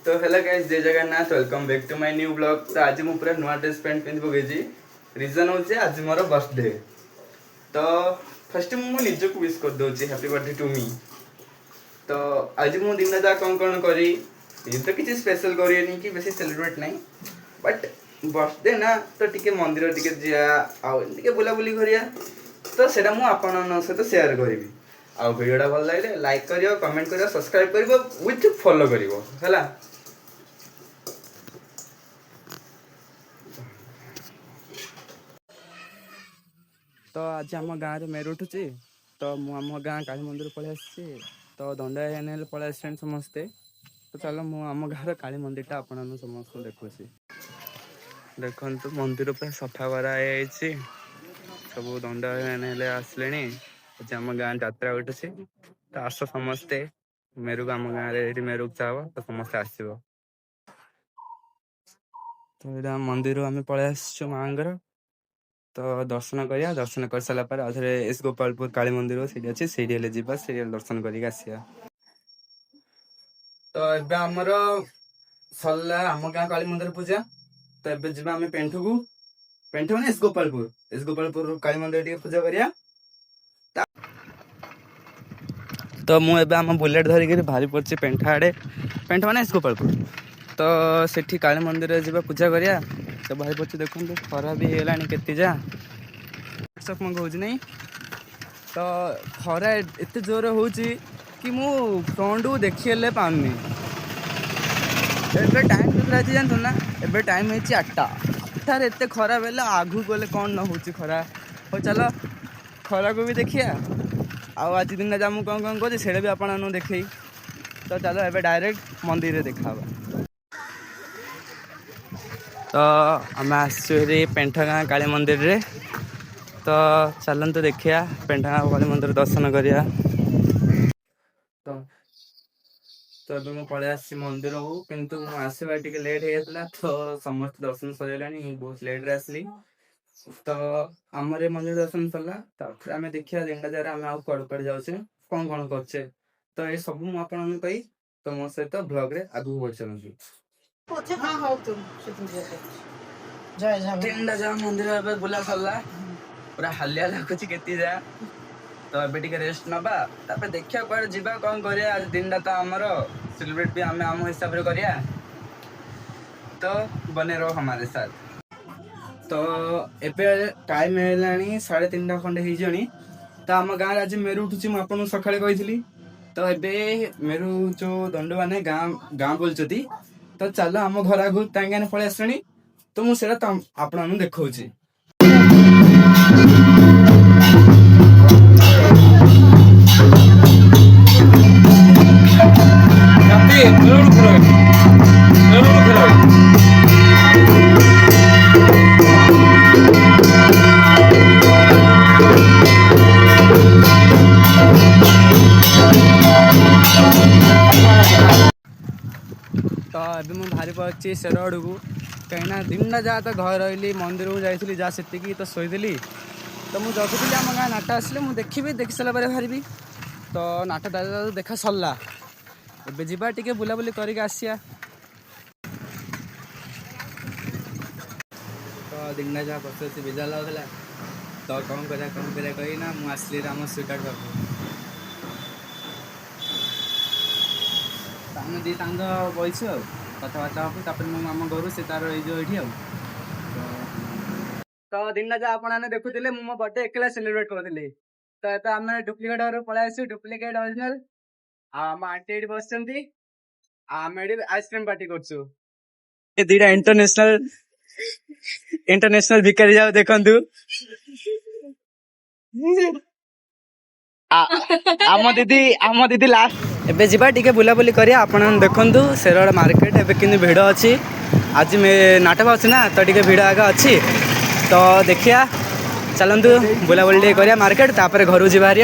तो hello guys, जय Jagannath, welcome back to my new blog. तो आज मु पूरा नुआ ड्रेस पैंट पिंधि पकई। रीजन होचे आज मोर बर्थडे। तो फर्स्ट मु निज को विश कर दोची हैप्पी बर्थडे टू मी। तो आज मु दिन जा कौन करी ये तो किसी स्पेशल करियनी कि बेसी सेलिब्रेट नहीं, बट बर्थडे ना तो टिके मंदिर टिके जिया आउ टिके बुला बुली करिया। तो सेटा मु आपन सहित शेयर करिवि। आ वीडियोटा भल लगे लाइक करियो, कमेंट करियो, सब्सक्राइब करियो विथ फॉलो करियो हैला। तो आज आम गाँव में मेरे उठुची। तो मुझ गाँ काली मंदिर पलि आसी। तो दंडा पलि आस समस्ते। तो चलो मुझ गाँव काली मंदिर आपण समस्त देखुची। देखु मंदिर पूरा सफा कराई सब दंडा आसले। आज आम गाँ जात्रा उठुची। तो आस समस्ते मेरुक आम गाँव मेरुक चाह तो समस्ते आसो। तो यहाँ मंदिर आम पलि आस माँ। तो दर्शन करिया, दर्शन कर सारा पर आधे एस गोपालपुर काली मंदिर सीढ़ी अच्छी सीढ़ी जीवा सीढ़ी दर्शन करके आसिया। तो एबे हमर सरला आम गाँ काली मंदिर पूजा। तो एबे जीवा आम पेंठू को पेंठू माने एस गोपालपुर काली मंदिर टी पूजा करिया। तो मु एबे आम बुलेट धरिक भारी पड़ी पेंठा आड़े। पेंठा माने एस गोपालपुर। तो सेठी काली मंदिर जीवा पूजा करिया। तो भाई पड़े देखो खरा भी होगा के जा सब कौच नहीं। तो खरा एत जोर हो कि मु फ्रंट को देखी पाऊनी। एबे टाइम केतना अछि जानत ना? एबे टाइम है 8टा। 8टार एत खरा बेले आगु गले कौन न हो खरा। हो चलो खरा को भी देखिया। आज दिन जा मु कौन करी से भी आपन देखे। तो चलो एबे डायरेक्ट मंदिर देखा। तो आम आसरी पेंठा गाँ काली मंदिर रे। तो चलते देखिया पेंठा गाँ काली मंदिर दर्शन करिया। तो अभी मैं पलि आसी मंदिर को, किंतु आसवा टिके लेट हो जाता। तो समस्त दर्शन सर बहुत लेट रे आसली। तो आमर मंदिर दर्शन सरला। आम देखिया दिन जार आम आड़ जाऊे कौन कौन करे। तो ये सब मुझे कही तो मो सहित ब्लॉग रे आगू बढ़ चलूँ। मंदिर बुला सरला पूरा हालिया लगुच के जा। तो अबे टिके रेस्ट नबा देखिया कुआडे जीवा कौन करिया। आज दिनटा तो आमर सेलिब्रेट भी आम आम हिसाब रे करिया। तो बने रहो हमारे साथ। तो एबे टाइम हेलानी 3:30 खंडे हो जानी। तो आम गाँव आज मेरु उठुची मुझे सका कही। तो एबे मेरु जो दंड मैंने गाँ बोलती। तो चलो आम घर आगु पलि आसनी। तो मुझे आपण देखा। तो अभी मुझे भारी पड़ी सेर आड़ को कहीं दिन जहाँ तो घर रही मंदिर को जाइली जहाँ से तो शोली। तो मुझे जगुली आम गाँ नाट आसले मुझे देखी सारा बाहरी। तो नाट देखा सरला। एबे जीवा टिके बुलाबुली करके आसिया। तो दिन जहाँ बस बिजा लगला। तो कौन करा कही ना मुझे आसली आम स्वीकार कर दी सांग बैस कथबार्ता हम आम घर से तार ये। तो दिन जहाँ आपने देखुले मो बर्थडे एकला सेलिब्रेट करी। तो आम डुप्लिकेट घर पलि आसू डुप्लिकेट ओरिजिनल आम आंटी बस आम आइसक्रीम पार्टी कर दीटा इंटरनेशनल भिकारी जाओ देखु। आम दीदी लास्ट एबे जीवा टिके बुलाबुली करिया। आपण देखंतु सेरड़ मार्केट एबे किंतु भिड़ अच्छी। आज नाटक अच्छी ना तो टिके भिड़ आगे अच्छी। तो देखिया चलतु बुलाबुली करिया मार्केट तापर घर जी बाहरी।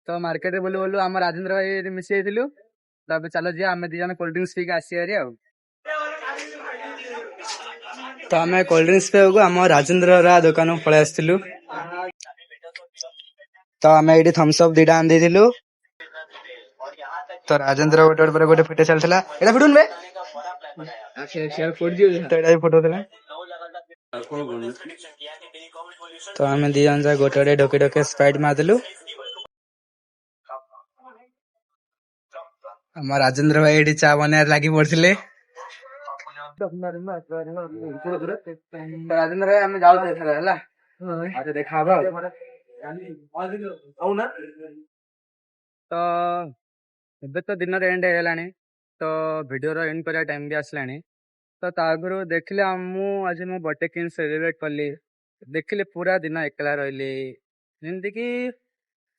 तो मार्केट बोलू बोलू आम राजेंद्र भाई मिसी जाइलु। तो चलो जी आम दी जन कोल्ड ड्रिंक्स पी आसी। तो आम कोल्ड ड्रिंक्स पे आम राजेंद्र दुकान पलि आसलु। तो आम ये थम्स अप 2टा आनी। तो राजेंद्र गोटे गोटे गोटे फोटो चलता एटा फुटुन बे तो एटा फोटो देला तो आम दी जन जा गोटे गोटे ढोके ढोके स्प्राइट मारदेलु आम राजेंद्र भाई ये चा बनार लगी पड़े राजेंद्र भाई आम जाऊ देखा तो ଏବେ ତ ଦିନର ଏଣ୍ଡ ହେଇଗଲାଣି ତ ଭିଡିଓର ଏଣ୍ଡ କରିବା ଟାଇମ ବି ଆସିଲାଣି ତ ତା ଆଗରୁ ଦେଖିଲେ ମୁଁ ଆଜି ମୋ ବର୍ଥଡେ କେମିତି ସେଲିବ୍ରେଟ କଲି ଦେଖିଲେ ପୁରା ଦିନ ଏକଲା ରହିଲି ଯେମିତିକି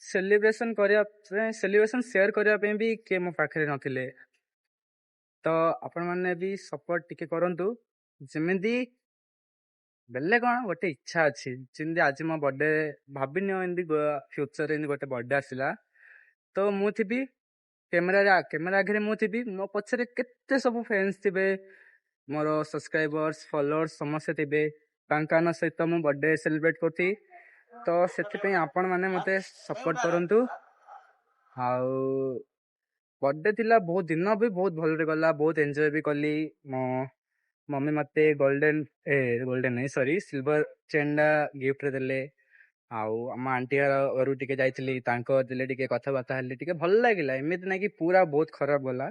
ସେଲିବ୍ରେସନ ସେୟାର କରିବା ପାଇଁ ବି କିଏ ମୋ ପାଖରେ ନଥିଲେ ତ ଆପଣମାନେ ବି ସପୋର୍ଟ ଟିକେ କରନ୍ତୁ ଯେମିତି ବେଲେ କ'ଣ ଗୋଟେ ଇଚ୍ଛା ଅଛି ଯେମିତି ଆଜି ମୋ ବର୍ଥଡେ ଭାବିନି ଏମିତି ଫ୍ୟୁଚରରେ ଏମିତି ଗୋଟେ ବର୍ଥଡେ ଆସିଲା ତ ମୁଁ ଥିବି କ୍ୟାମେରା ଆଗରେ ମୁଁ ଥିବି ମୋ ପଛରେ କେତେ ସବୁ ଫ୍ରେଣ୍ଡସ୍ ଥିବେ ମୋର ସବସ୍କ୍ରାଇବର୍ସ ଫଲୋଅର୍ସ ସମସ୍ତେ ଥିବେ ତାଙ୍କ ସହିତ ମୁଁ ବର୍ଥଡେ ସେଲିବ୍ରେଟ କରୁଛି ତ ସେଥିପାଇଁ ଆପଣମାନେ ମୋତେ ସପୋର୍ଟ କରନ୍ତୁ ଆଉ ବର୍ଥଡେ ଥିଲା ବହୁତ ଦିନ ବି ବହୁତ ଭଲରେ ଗଲା ବହୁତ ଏନ୍ଜୟ ବି କଲି ମୋ ମମି ମୋତେ ସିଲଭର ଚେନ୍ଟା ଗିଫ୍ଟରେ ଦେଲେ ଆଉ ଆମ ଆଣ୍ଟି ଘରୁ ଟିକେ ଯାଇଥିଲି ତାଙ୍କ ଦେଲେ ଟିକେ କଥାବାର୍ତ୍ତା ହେଲି ଟିକେ ଭଲ ଲାଗିଲା ଏମିତି ନାଇଁ କି ପୁରା ବହୁତ ଖରାପ ଗଲା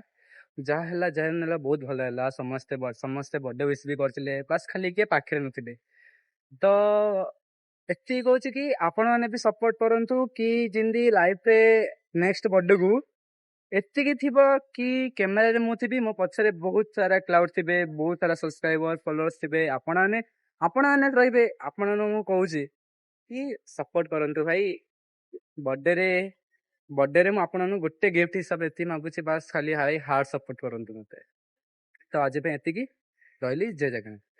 ଯାହା ହେଲା ବହୁତ ଭଲ ହେଲା ସମସ୍ତେ ବର୍ଥଡେ ୱିଶ୍ ବି କରିଥିଲେ ବାସ୍ ଖାଲି କିଏ ପାଖରେ ନଥିଲେ ତ ଏତିକି କହୁଛି କି ଆପଣମାନେ ବି ସପୋର୍ଟ କରନ୍ତୁ କି ଯେମିତି ଲାଇଫରେ ନେକ୍ସଟ ବର୍ଥଡେକୁ ଏତିକି ଥିବ କି କ୍ୟାମେରାରେ ମୁଁ ଥିବି ମୋ ପଛରେ ବହୁତ ସାରା କ୍ଲାଉଡ ଥିବେ ବହୁତ ସାରା ସବସ୍କ୍ରାଇବର ଫଲୋଅର୍ସ ଥିବେ ଆପଣମାନେ ରହିବେ ଆପଣମାନଙ୍କୁ ମୁଁ କହୁଛି କି ସପୋର୍ଟ କରନ୍ତୁ ଭାଇ ବର୍ଥଡେରେ ମୁଁ ଆପଣଙ୍କୁ ଗୋଟେ ଗିଫ୍ଟ ହିସାବରେ ଏତିକି ମାଗୁଛି ବାସ୍ ଖାଲି ହାର୍ଟ ସପୋର୍ଟ କରନ୍ତୁ ମତେ ତ ଆଜି ପାଇଁ ଏତିକି ରହିଲି ଜୟ ଜଗନ୍ନାଥ।